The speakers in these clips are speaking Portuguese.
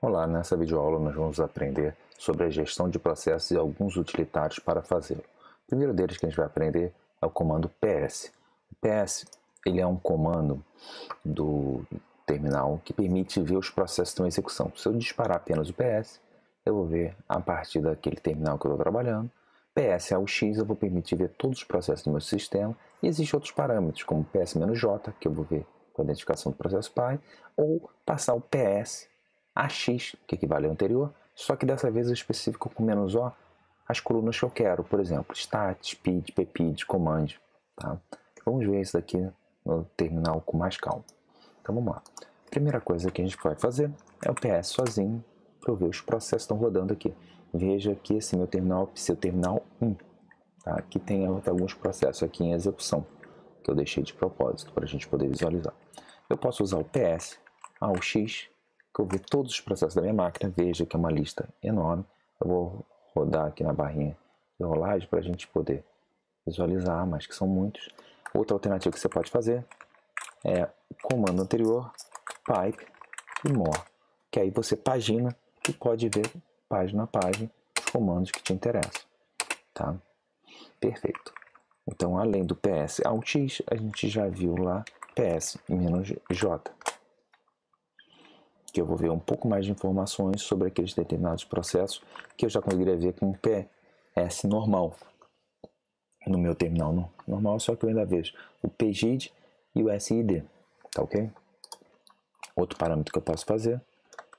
Olá, nessa videoaula nós vamos aprender sobre a gestão de processos e alguns utilitários para fazê-lo. O primeiro deles que a gente vai aprender é o comando PS. O PS ele é um comando do terminal que permite ver os processos que estão em execução. Se eu disparar apenas o PS, eu vou ver a partir daquele terminal que eu estou trabalhando. PS ao X eu vou permitir ver todos os processos do meu sistema. E existem outros parâmetros, como PS-J, que eu vou ver com a identificação do processo PY, ou passar o PS AX, que equivale ao anterior, só que dessa vez eu especifico com "-O" as colunas que eu quero, por exemplo, stat, pid, ppid, command. Tá? Vamos ver isso daqui no terminal com mais calma. Então vamos lá. A primeira coisa que a gente vai fazer é o PS sozinho, para eu ver os processos que estão rodando aqui. Veja que esse meu terminal é o seu terminal 1. Tá? Aqui tem alguns processos aqui em execução, que eu deixei de propósito para a gente poder visualizar. Eu posso usar o PS ao X, que eu ver todos os processos da minha máquina. Veja que é uma lista enorme. Eu vou rodar aqui na barrinha de rolagem para a gente poder visualizar, mas que são muitos. Outra alternativa que você pode fazer é o comando anterior, pipe e more, que aí você pagina e pode ver página a página os comandos que te interessam. Tá? Perfeito. Então, além do PS ao X, a gente já viu lá PS-J, que eu vou ver um pouco mais de informações sobre aqueles determinados processos que eu já conseguiria ver com o PS normal no meu terminal normal, só que eu ainda vejo o PGID e o SID, tá ok? Outro parâmetro que eu posso fazer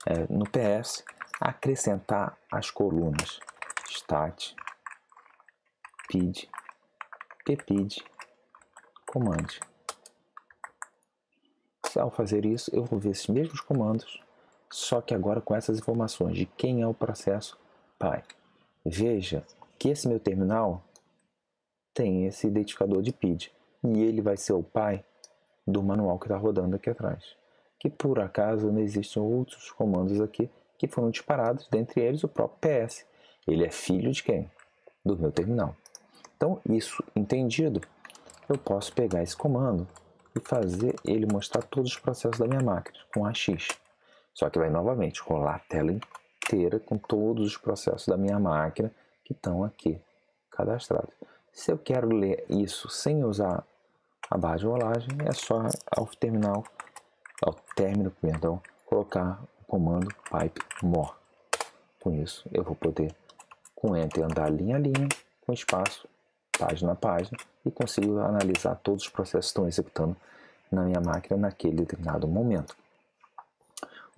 é no PS acrescentar as colunas stat, pid, ppid, command. Ao fazer isso, eu vou ver esses mesmos comandos, só que agora com essas informações de quem é o processo PY. Veja que esse meu terminal tem esse identificador de PID, e ele vai ser o PY do manual que está rodando aqui atrás. Que por acaso não existem outros comandos aqui que foram disparados, dentre eles o próprio PS. Ele é filho de quem? Do meu terminal. Então, isso entendido, eu posso pegar esse comando e fazer ele mostrar todos os processos da minha máquina com AX. Só que vai novamente rolar a tela inteira com todos os processos da minha máquina que estão aqui cadastrados. Se eu quero ler isso sem usar a barra de rolagem, é só ao término, colocar o comando pipe more. Com isso, eu vou poder, com Enter, andar linha a linha, com espaço, página a página, e consigo analisar todos os processos que estão executando na minha máquina naquele determinado momento.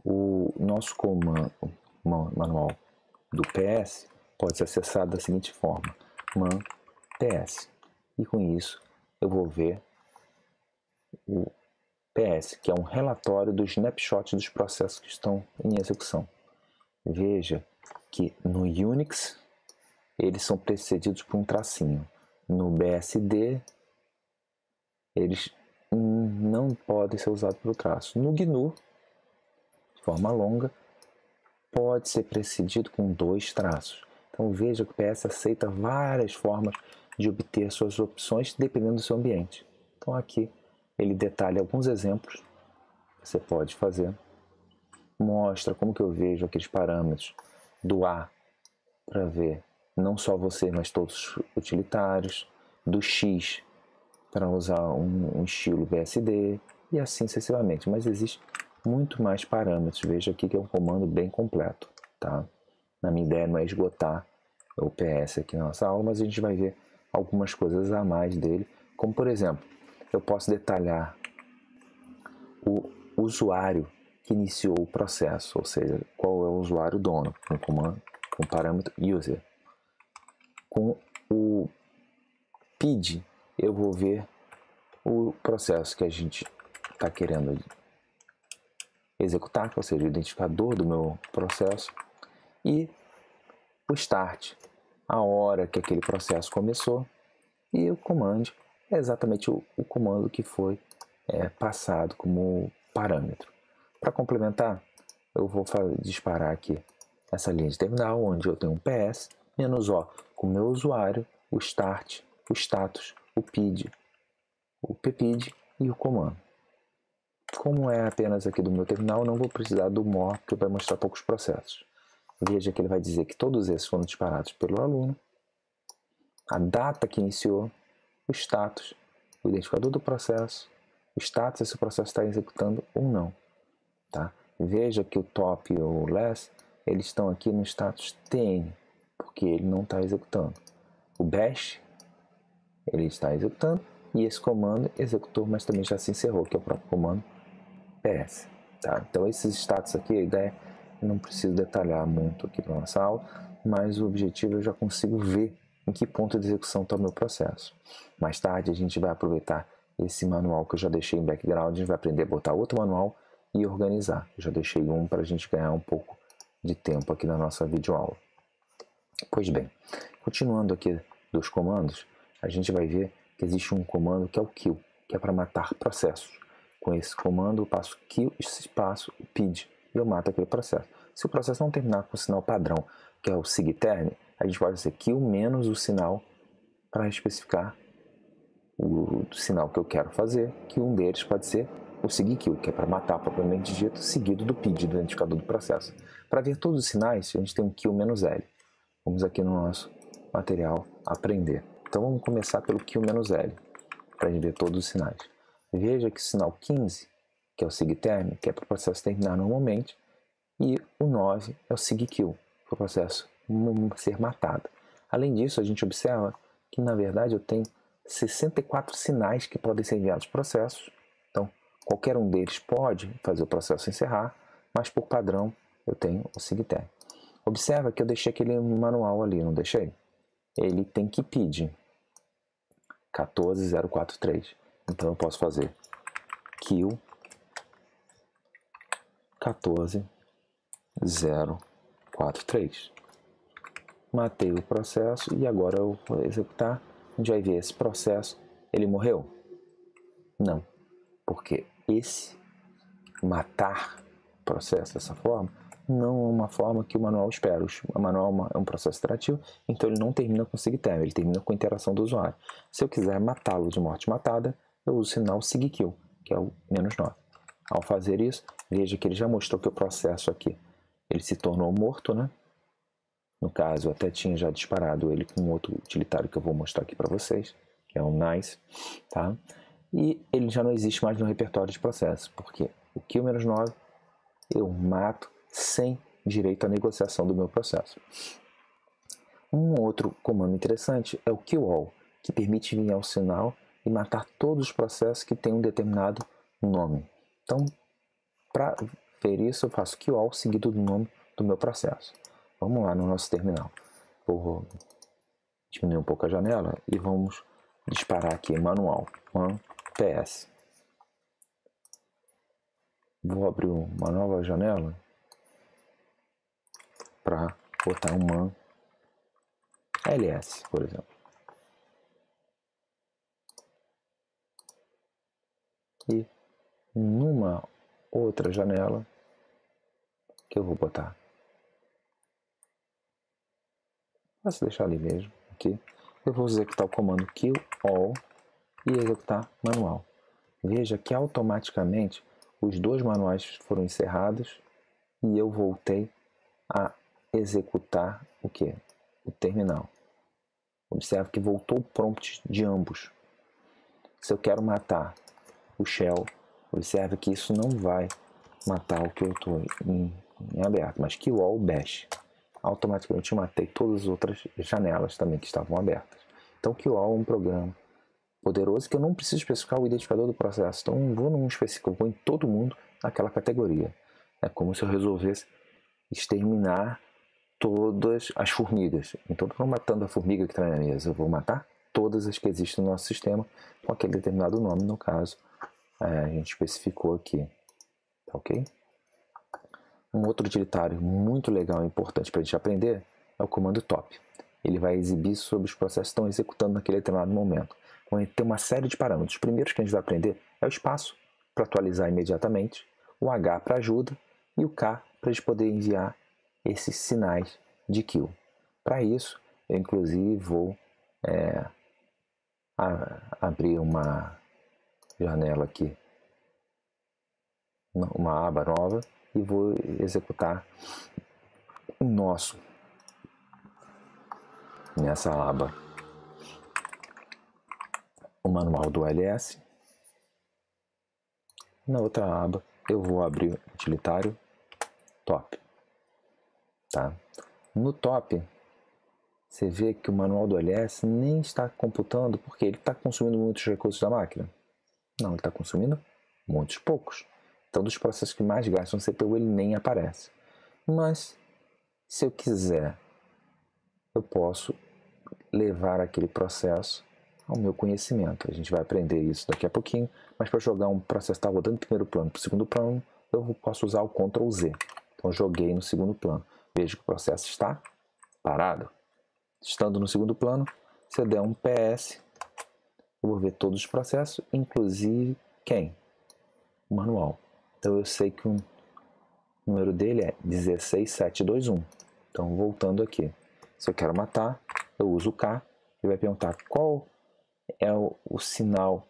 O nosso manual do PS pode ser acessado da seguinte forma: man PS, e com isso eu vou ver o PS, que é um relatório do snapshot dos processos que estão em execução. Veja que no Unix eles são precedidos por um tracinho. No BSD eles não podem ser usados pelo traço. No GNU, de forma longa, pode ser precedido com 2 traços. Então veja que o PS aceita várias formas de obter suas opções dependendo do seu ambiente. Então aqui ele detalha alguns exemplos que você pode fazer. Mostra como que eu vejo aqueles parâmetros do A para ver não só você, mas todos os utilitários, do X para usar um estilo BSD e assim sucessivamente. Mas existe muito mais parâmetros. Veja aqui que é um comando bem completo. Tá? Na minha ideia não é esgotar o PS aqui na nossa aula, mas a gente vai ver algumas coisas a mais dele, como por exemplo, eu posso detalhar o usuário que iniciou o processo, ou seja, qual é o usuário dono, com o parâmetro user. Com o PID, eu vou ver o processo que a gente está querendo executar, ou seja, o identificador do meu processo, e o start, a hora que aquele processo começou, e o command é exatamente o comando que foi passado como parâmetro. Para complementar, eu vou disparar aqui essa linha de terminal, onde eu tenho um PS, "-O", com o meu usuário, o start, o status, o PID, o ppid e o comando. Como é apenas aqui do meu terminal, eu não vou precisar do more, porque vai mostrar poucos processos. Veja que ele vai dizer que todos esses foram disparados pelo aluno, a data que iniciou, o status, o identificador do processo, o status se o processo está executando ou não. Tá? Veja que o top e o less, eles estão aqui no status TN, porque ele não está executando. O bash, ele está executando, e esse comando executou, mas também já se encerrou, que é o próprio comando PS. Tá? Então esses status aqui, a ideia, eu não preciso detalhar muito aqui para nossa aula, mas o objetivo eu já consigo ver em que ponto de execução está o meu processo. Mais tarde a gente vai aproveitar esse manual que eu já deixei em background, a gente vai aprender a botar outro manual e organizar. Eu já deixei um para a gente ganhar um pouco de tempo aqui na nossa videoaula. Pois bem, continuando aqui dos comandos, a gente vai ver que existe um comando que é o kill, que é para matar processos. Com esse comando eu passo kill, espaço, pid, e eu mato aquele processo. Se o processo não terminar com o sinal padrão, que é o sigterm, a gente pode dizer kill menos o sinal para especificar o sinal que eu quero fazer, que um deles pode ser o sigkill, que é para matar propriamente dito, seguido do pid, do identificador do processo. Para ver todos os sinais, a gente tem um kill menos L. Vamos aqui no nosso material aprender. Então vamos começar pelo kill menos L, para a gente ver todos os sinais. Veja que o sinal 15, que é o sigterm, que é para o processo terminar normalmente, e o 9 é o sigkill, para o processo ser matado. Além disso, a gente observa que, na verdade, eu tenho 64 sinais que podem ser enviados para processos. Então, qualquer um deles pode fazer o processo encerrar, mas, por padrão, eu tenho o sigterm. Observa que eu deixei aquele manual ali, não deixei? Ele tem que pedir 14043. Então eu posso fazer kill 14043. Matei o processo e agora eu vou executar. A gente vai ver esse processo. Ele morreu? Não, porque esse matar o processo dessa forma não é uma forma que o manual espera. O manual é um processo iterativo, então ele não termina com sigterm, ele termina com a interação do usuário. Se eu quiser matá-lo de morte matada, eu uso o sinal sigkill, que é o menos 9. Ao fazer isso, veja que ele já mostrou que o processo aqui ele se tornou morto, né? No caso, eu até tinha já disparado ele com outro utilitário que eu vou mostrar aqui para vocês, que é o nice, tá? E ele já não existe mais no repertório de processos, porque o kill menos 9 eu mato sem direito à negociação do meu processo. Um outro comando interessante é o kill all, que permite enviar o sinal e matar todos os processos que têm um determinado nome. Então, para ver isso, eu faço kill all seguido do nome do meu processo. Vamos lá no nosso terminal. Vou diminuir um pouco a janela e vamos disparar aqui manual, man ps. Vou abrir uma nova janela para botar um man ls, por exemplo. E numa outra janela que eu vou botar, posso deixar ali mesmo, aqui, eu vou executar o comando kill all e executar manual. Veja que automaticamente os dois manuais foram encerrados e eu voltei a executar o que? O terminal. Observe que voltou o prompt de ambos. Se eu quero matar o shell, observe que isso não vai matar o que eu estou em aberto, mas kill all bash. Automaticamente eu matei todas as outras janelas também que estavam abertas. Então kill all é um programa poderoso que eu não preciso especificar o identificador do processo. Então não vou num específico, eu vou em todo mundo naquela categoria. É como se eu resolvesse exterminar todas as formigas. Então, eu estou matando a formiga que está na mesa, eu vou matar todas as que existem no nosso sistema com aquele determinado nome, no caso, a gente especificou aqui. Tá ok? Um outro utilitário muito legal e importante para a gente aprender é o comando top. Ele vai exibir sobre os processos que estão executando naquele determinado momento. Então, ele tem uma série de parâmetros. Os primeiros que a gente vai aprender é o espaço, para atualizar imediatamente, o H para ajuda e o K para a gente poder enviar esses sinais de kill. Para isso, eu inclusive vou abrir uma janela aqui uma aba nova e vou executar o nosso nessa aba o manual do LS. Na outra aba eu vou abrir o utilitário top, tá? No top você vê que o manual do LS nem está computando porque ele está consumindo muitos recursos da máquina. Não, ele está consumindo muitos poucos. Então, dos processos que mais gastam CPU, ele nem aparece. Mas, se eu quiser, eu posso levar aquele processo ao meu conhecimento. A gente vai aprender isso daqui a pouquinho, mas para jogar um processo que está rodando do primeiro plano para o segundo plano, eu posso usar o Ctrl Z. Então, joguei no segundo plano. Vejo que o processo está parado. Estando no segundo plano, se eu der um PS, eu vou ver todos os processos, inclusive quem? O manual. Então eu sei que o número dele é 16721. Então voltando aqui, se eu quero matar, eu uso o K, ele vai perguntar qual é o sinal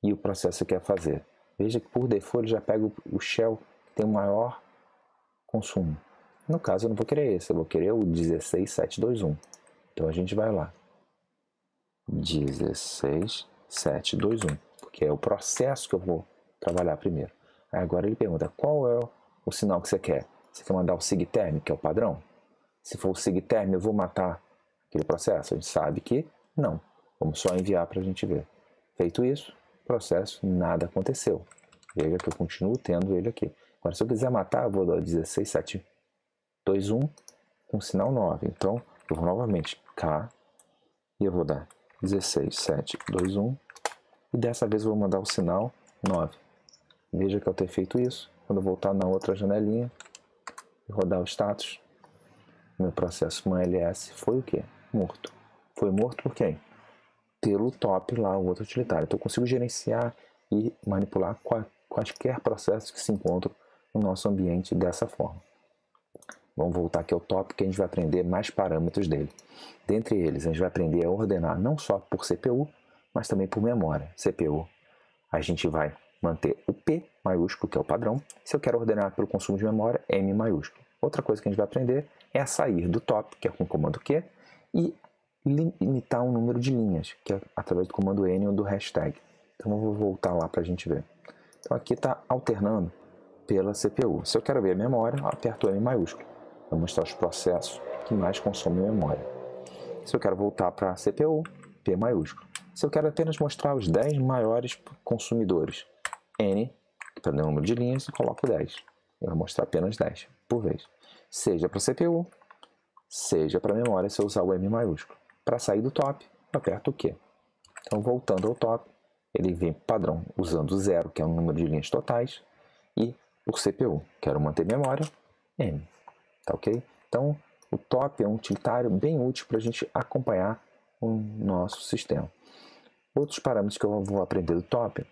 e o processo que eu quero fazer. Veja que por default ele já pega o shell que tem o maior consumo. No caso eu não vou querer esse, eu vou querer o 16721. Então a gente vai lá, 16721, porque é o processo que eu vou trabalhar primeiro. Aí agora ele pergunta qual é o sinal que você quer. Você quer mandar o sigterm, que é o padrão? Se for o sigterm, eu vou matar aquele processo? A gente sabe que não. Vamos só enviar para a gente ver. Feito isso, processo, nada aconteceu. Veja que eu continuo tendo ele aqui. Agora, se eu quiser matar, eu vou dar 16721 com sinal 9. Então, eu vou novamente K e eu vou dar 16721 e dessa vez eu vou mandar o sinal 9. Veja que ao ter feito isso, quando eu voltar na outra janelinha e rodar o status, meu processo MANLS foi o quê? Morto. Foi morto por quem? Pelo top lá, o outro utilitário. Então eu consigo gerenciar e manipular quaisquer processos que se encontram no nosso ambiente dessa forma. Vamos voltar aqui ao top, que a gente vai aprender mais parâmetros dele. Dentre eles, a gente vai aprender a ordenar não só por CPU, mas também por memória. CPU, a gente vai manter o P maiúsculo, que é o padrão. Se eu quero ordenar pelo consumo de memória, M maiúsculo. Outra coisa que a gente vai aprender é a sair do top, que é com o comando Q, e limitar o número de linhas, que é através do comando N ou do hashtag. Então eu vou voltar lá para a gente ver. Então aqui está alternando pela CPU. Se eu quero ver a memória, eu aperto M maiúsculo. Vou mostrar os processos que mais consomem memória. Se eu quero voltar para a CPU, P maiúsculo. Se eu quero apenas mostrar os 10 maiores consumidores, N, que para o número de linhas, eu coloco 10. Eu vou mostrar apenas 10 por vez. Seja para a CPU, seja para a memória, se eu usar o M maiúsculo. Para sair do top, eu aperto o Q. Então, voltando ao top, ele vem padrão usando 0, que é o número de linhas totais, e por CPU, quero manter memória, M. Tá ok? Então, o top é um utilitário bem útil para a gente acompanhar o nosso sistema. Outros parâmetros que eu vou aprender do top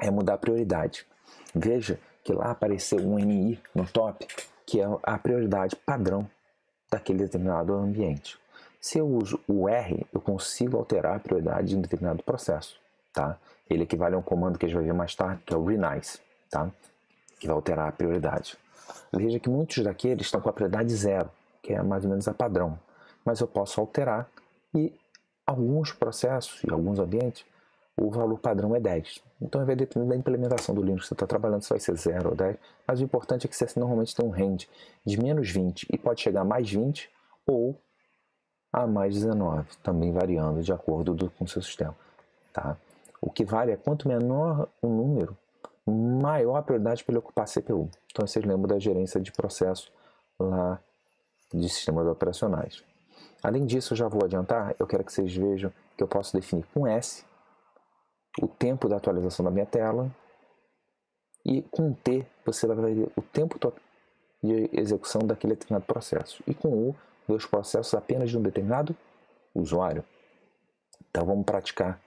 é mudar a prioridade. Veja que lá apareceu um MI no top, que é a prioridade padrão daquele determinado ambiente. Se eu uso o R, eu consigo alterar a prioridade de um determinado processo. Tá? Ele equivale a um comando que a gente vai ver mais tarde, que é o renice, tá? Que vai alterar a prioridade. Veja que muitos daqueles estão com a prioridade 0, que é mais ou menos a padrão. Mas eu posso alterar e alguns processos e alguns ambientes, o valor padrão é 10. Então vai depender da implementação do Linux que você está trabalhando, se vai ser 0 ou 10. Mas o importante é que você normalmente tem um range de menos 20 e pode chegar a mais 20 ou a mais 19, também variando de acordo com o seu sistema. Tá? O que vale é quanto menor o número, maior a prioridade para ele ocupar a CPU. Então vocês lembram da gerência de processo lá de sistemas operacionais. Além disso, eu já vou adiantar, eu quero que vocês vejam que eu posso definir com S o tempo da atualização da minha tela e com T você vai ver o tempo de execução daquele determinado processo. E com U, ver os processos apenas de um determinado usuário. Então vamos praticar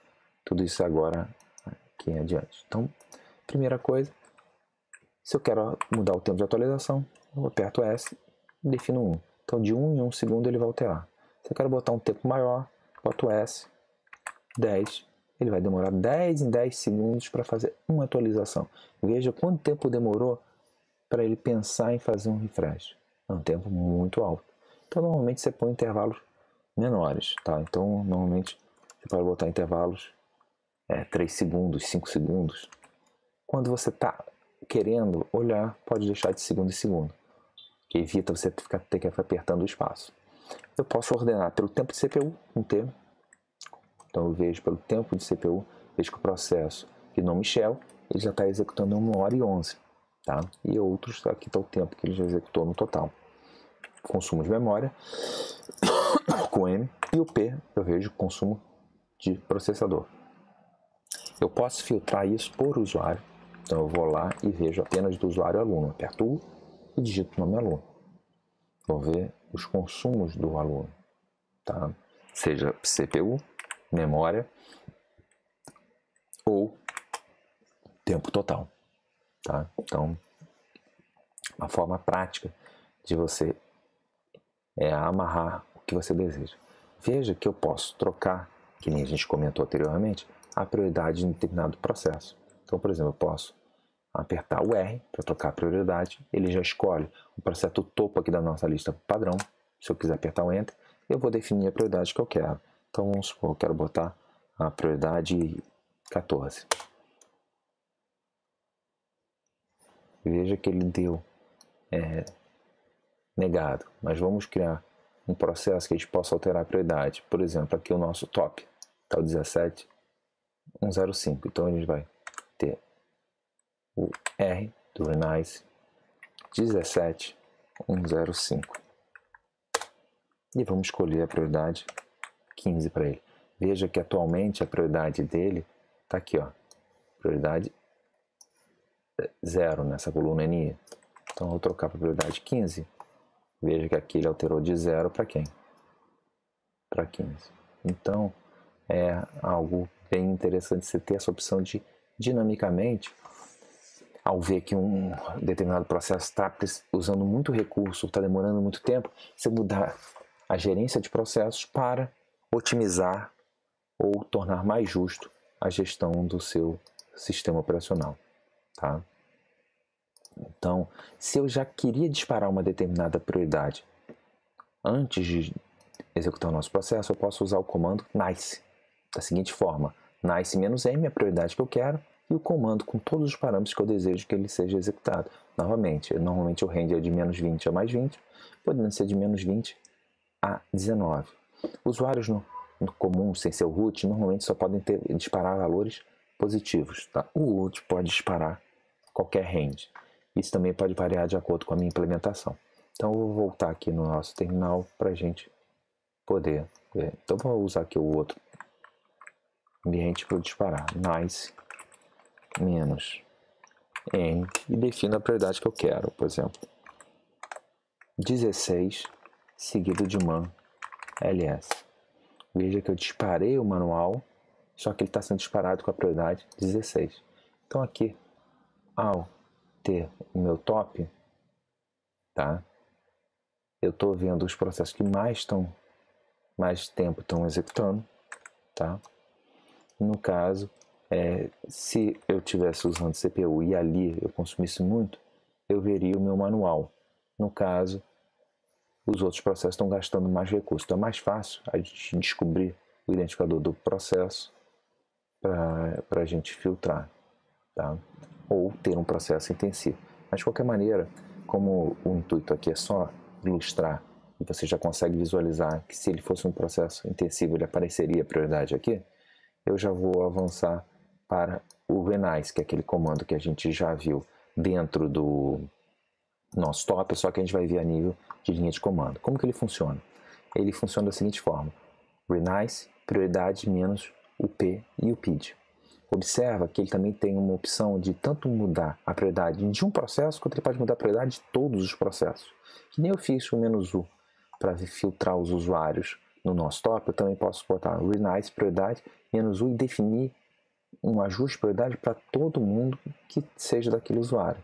tudo isso agora aqui em adiante. Então, primeira coisa, se eu quero mudar o tempo de atualização, eu aperto S e defino 1. Então de 1 em 1 segundo ele vai alterar. Se eu quero botar um tempo maior, boto S, 10, ele vai demorar 10 em 10 segundos para fazer uma atualização. Veja quanto tempo demorou para ele pensar em fazer um refresh. É um tempo muito alto. Então, normalmente você põe intervalos menores, tá? Então, normalmente você pode botar intervalos 3 segundos, 5 segundos. Quando você está querendo olhar, pode deixar de segundo em segundo, que evita você ter que ficar apertando o espaço. Eu posso ordenar pelo tempo de CPU, um T. Então eu vejo pelo tempo de CPU, vejo que o processo que nome Shell, ele já está executando 1h11, tá? E outros, aqui está o tempo que ele já executou no total. Consumo de memória, com M, e o P, eu vejo consumo de processador. Eu posso filtrar isso por usuário, então eu vou lá e vejo apenas do usuário aluno, aperto U e digito o nome aluno. Vou ver os consumos do aluno, tá? Seja CPU, memória ou tempo total, tá? Então, uma forma prática de você amarrar o que você deseja. Veja que eu posso trocar, que nem a gente comentou anteriormente, a prioridade em um determinado processo. Então, por exemplo, eu posso apertar o R para trocar a prioridade, ele já escolhe o processo topo aqui da nossa lista padrão. Se eu quiser apertar o Enter, eu vou definir a prioridade que eu quero. Então, vamos supor, eu quero botar a prioridade 14. Veja que ele deu negado, mas vamos criar um processo que a gente possa alterar a prioridade. Por exemplo, aqui o nosso top está o 17.105, então a gente vai ter o R do Renice 17.105 e vamos escolher a prioridade 15 para ele. Veja que atualmente a prioridade dele está aqui, ó, prioridade 0 nessa coluna NI. Então eu vou trocar para a prioridade 15. Veja que aqui ele alterou de 0 para quem? Para 15. Então é algo bem interessante você ter essa opção de dinamicamente, ao ver que um determinado processo está usando muito recurso, está demorando muito tempo, você mudar a gerência de processos para otimizar ou tornar mais justo a gestão do seu sistema operacional, tá? Então, se eu já queria disparar uma determinada prioridade antes de executar o nosso processo, eu posso usar o comando NICE da seguinte forma: NICE-M é a prioridade que eu quero e o comando com todos os parâmetros que eu desejo que ele seja executado. Novamente, normalmente o range é de -20 a +20, podendo ser de -20 a 19. Usuários no comum, sem ser o root, normalmente só podem disparar valores positivos, tá? O root pode disparar qualquer range. Isso também pode variar de acordo com a minha implementação. Então eu vou voltar aqui no nosso terminal para a gente poder ver. Então vou usar aqui o outro ambiente para eu disparar. NICE -N e defino a prioridade que eu quero. Por exemplo, 16 seguido de man ls. Veja que eu disparei o manual, só que ele está sendo disparado com a prioridade 16. Então aqui, ao ter o meu top, tá? Eu estou vendo os processos que mais tempo estão executando, tá? No caso, se eu estivesse usando CPU e ali eu consumisse muito, eu veria o meu manual. No caso, os outros processos estão gastando mais recursos. Então é mais fácil a gente descobrir o identificador do processo para a gente filtrar, tá? Ou ter um processo intensivo. Mas de qualquer maneira, como o intuito aqui é só ilustrar e você já consegue visualizar que se ele fosse um processo intensivo ele apareceria a prioridade aqui, eu já vou avançar para o Renice, que é aquele comando que a gente já viu dentro do nosso top, só que a gente vai ver a nível de linha de comando. Como que ele funciona? Ele funciona da seguinte forma: Renice, prioridade menos o P e o PID. Observa que ele também tem uma opção de tanto mudar a prioridade de um processo, quanto ele pode mudar a prioridade de todos os processos. Que nem eu fiz o "-U para filtrar os usuários no nosso top, eu também posso botar Renice, prioridade, "-U e definir um ajuste de prioridade para todo mundo que seja daquele usuário.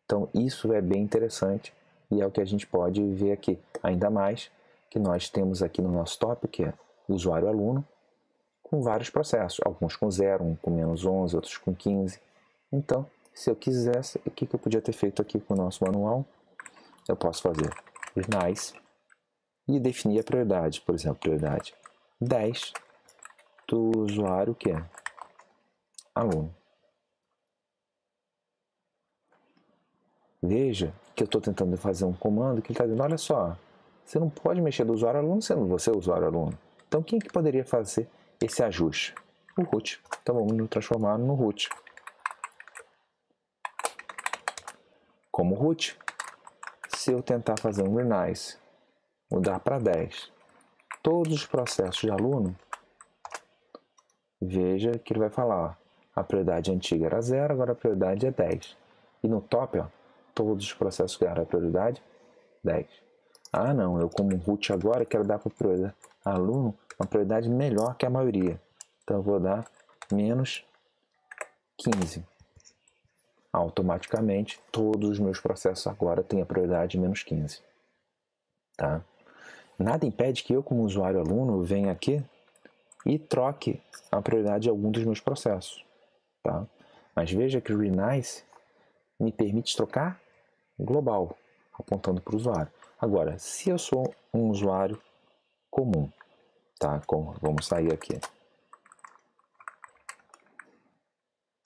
Então isso é bem interessante e é o que a gente pode ver aqui. Ainda mais que nós temos aqui no nosso top, que é o usuário aluno, com vários processos, alguns com 0, um com menos 11, outros com 15. Então, se eu quisesse, o que eu podia ter feito aqui com o nosso manual? Eu posso fazer nice e definir a prioridade, por exemplo, prioridade 10 do usuário que é aluno. Veja que eu estou tentando fazer um comando que ele está dizendo, olha só, você não pode mexer do usuário aluno sendo você o usuário aluno. Então quem que poderia fazer esse ajuste? O root. Então vamos nos transformar no root. Como root, se eu tentar fazer um renice, mudar para 10, todos os processos de aluno, veja que ele vai falar, ó, a prioridade antiga era 0, agora a prioridade é 10. E no top, ó, todos os processos ganharam a prioridade 10. Ah não, eu como root agora quero dar para o aluno uma prioridade melhor que a maioria. Então eu vou dar menos 15. Automaticamente todos os meus processos agora têm a prioridade menos 15. Tá? Nada impede que eu como usuário aluno venha aqui e troque a prioridade de algum dos meus processos. Tá? Mas veja que o renice me permite trocar global, apontando para o usuário. Agora, se eu sou um usuário comum, tá? Vamos sair aqui.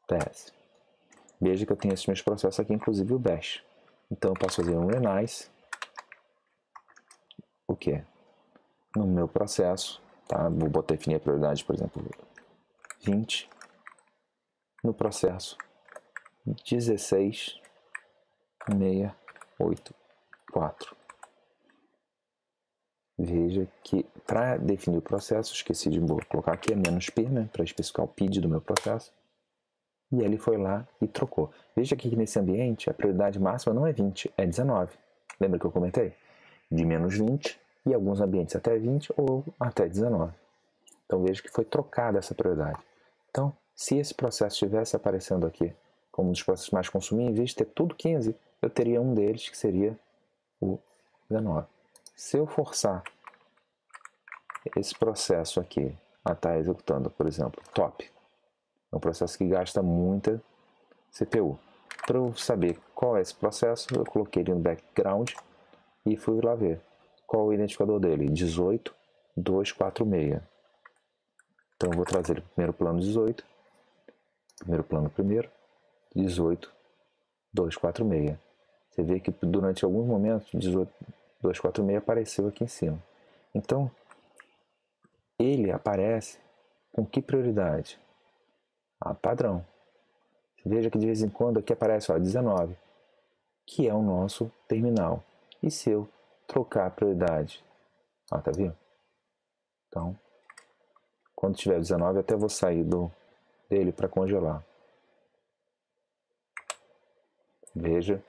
PS. Veja que eu tenho esses meus processos aqui, inclusive o bash. Então eu posso fazer um renice. O que? No meu processo, tá? Vou definir a prioridade, por exemplo, 20. No processo 16.684. Veja que para definir o processo, esqueci de colocar aqui, é menos "p", né, para especificar o PID do meu processo. E ele foi lá e trocou. Veja que nesse ambiente a prioridade máxima não é 20, é 19. Lembra que eu comentei? De menos 20 e alguns ambientes até 20 ou até 19. Então veja que foi trocada essa prioridade. Então, se esse processo estivesse aparecendo aqui como um dos processos mais consumidos, em vez de ter tudo 15, eu teria um deles que seria o 19. Se eu forçar esse processo aqui a estar executando, por exemplo, top, é um processo que gasta muita CPU. Para eu saber qual é esse processo, eu coloquei ele no background e fui lá ver qual é o identificador dele, 18.246. Então eu vou trazer ele para o primeiro plano 18, primeiro plano primeiro, 18.246. Você vê que durante alguns momentos 18.246 apareceu aqui em cima. Então ele aparece com que prioridade? Padrão. Veja que de vez em quando aqui aparece 19, que é o nosso terminal. E se eu trocar a prioridade? Tá vendo? Então, quando tiver 19, até vou sair dele para congelar. Veja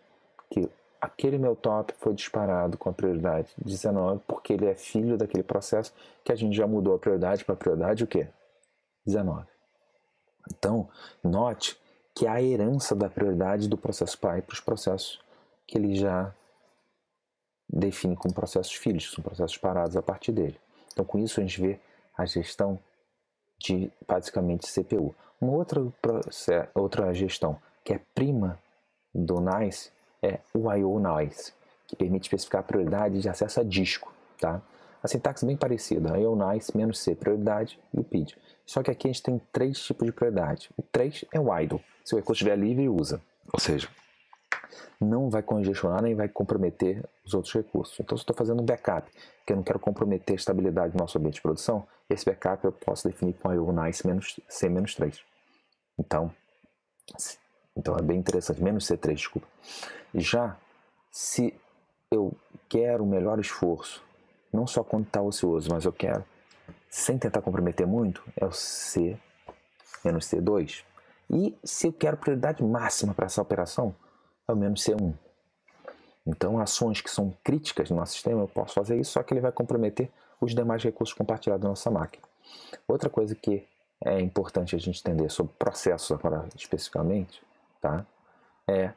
que aquele meu top foi disparado com a prioridade 19, porque ele é filho daquele processo que a gente já mudou a prioridade para a prioridade o quê? 19. Então, note que a herança da prioridade do processo pai para os processos que ele já define como processos filhos, que são processos parados a partir dele. Então, com isso, a gente vê a gestão de, basicamente, CPU. Uma outra gestão que é prima do NICE é o I/O NICE, que permite especificar a prioridade de acesso a disco. Tá? A sintaxe é bem parecida, I/O NICE, menos C, prioridade, e o PID. Só que aqui a gente tem 3 tipos de prioridade. O 3 é o idle. Se o recurso estiver livre, usa. Ou seja, não vai congestionar nem vai comprometer os outros recursos. Então, se eu estou fazendo um backup, que eu não quero comprometer a estabilidade do nosso ambiente de produção, esse backup eu posso definir com I/O NICE C-3. Então é bem interessante, menos C3, desculpa. Já se eu quero o melhor esforço, não só quando está ocioso, mas eu quero, sem tentar comprometer muito, é o C, menos C2. E se eu quero prioridade máxima para essa operação, é o menos C1. Então, ações que são críticas no nosso sistema, eu posso fazer isso, só que ele vai comprometer os demais recursos compartilhados da nossa máquina. Outra coisa que é importante a gente entender sobre processos agora especificamente, tá? É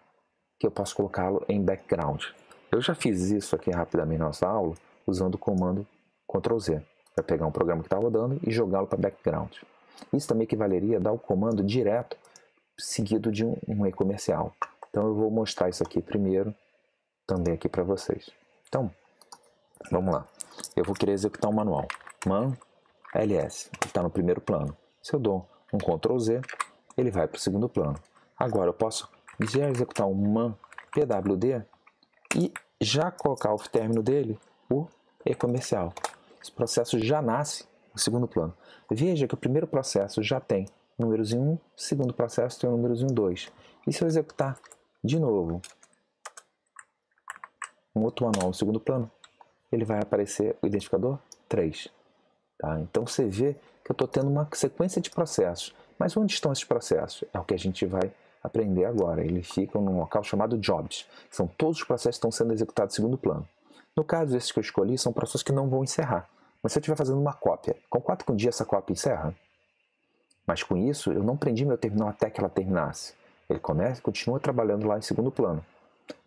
que eu posso colocá-lo em background. Eu já fiz isso aqui rapidamente na nossa aula, usando o comando Ctrl Z. para pegar um programa que está rodando e jogá-lo para background. Isso também equivaleria a dar o comando direto seguido de um e-comercial. Então eu vou mostrar isso aqui primeiro, também aqui para vocês. Então, vamos lá. Eu vou querer executar um manual. Man ls, que está no primeiro plano. Se eu dou um Ctrl Z, ele vai para o segundo plano. Agora eu posso já executar um man pwd e já colocar o término dele, o e-comercial. Esse processo já nasce no segundo plano. Veja que o primeiro processo já tem números em 1, o segundo processo tem números em 2. E se eu executar de novo um outro manual no segundo plano, ele vai aparecer o identificador 3. Tá? Então você vê que eu estou tendo uma sequência de processos. Mas onde estão esses processos? É o que a gente vai aprender agora. Eles ficam num local chamado Jobs. São todos os processos que estão sendo executados em segundo plano. No caso, esses que eu escolhi são processos que não vão encerrar. Mas se eu estiver fazendo uma cópia, concordo que um dia essa cópia encerra? Mas com isso, eu não prendi meu terminal até que ela terminasse. Ele começa e continua trabalhando lá em segundo plano.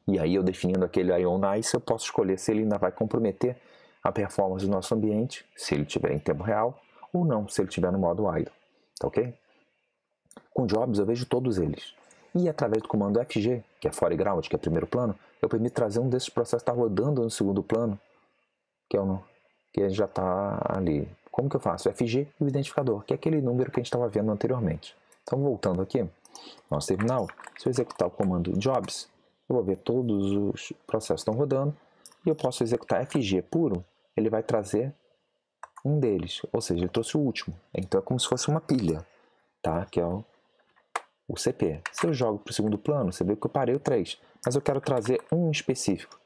E aí eu definindo aquele IO nice, eu posso escolher se ele ainda vai comprometer a performance do nosso ambiente, se ele estiver em tempo real, ou não, se ele estiver no modo idle. Tá ok? Com Jobs eu vejo todos eles. E através do comando FG, que é foreground, que é primeiro plano, eu permito trazer um desses processos que está rodando no segundo plano, que já está ali. Como que eu faço? FG e o identificador, que é aquele número que a gente estava vendo anteriormente. Então, voltando aqui, nosso terminal, se eu executar o comando Jobs, eu vou ver todos os processos que estão rodando, e eu posso executar FG puro, ele vai trazer um deles, ou seja, ele trouxe o último. Então, é como se fosse uma pilha, tá? Que é o CP. Se eu jogo para o segundo plano, você vê que eu parei o 3, mas eu quero trazer um específico,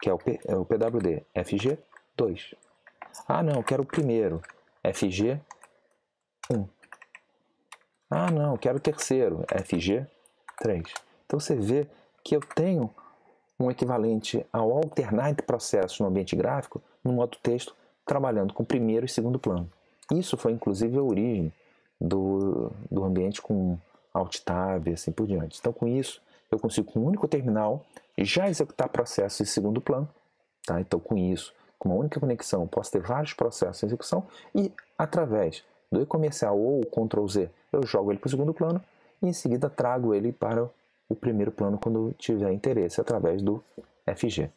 que é o PWD, FG2. Ah, não, eu quero o primeiro, FG1. Ah, não, eu quero o terceiro, FG3. Então você vê que eu tenho um equivalente ao alternar entre processos no ambiente gráfico, no modo texto, trabalhando com primeiro e segundo plano. Isso foi inclusive a origem do ambiente com Alt Tab e assim por diante. Então com isso, eu consigo com um único terminal já executar processos em segundo plano. Tá? Então com isso, com uma única conexão, posso ter vários processos em execução e através do e-comercial ou Ctrl Z, eu jogo ele para o segundo plano e em seguida trago ele para o primeiro plano quando tiver interesse, através do FG.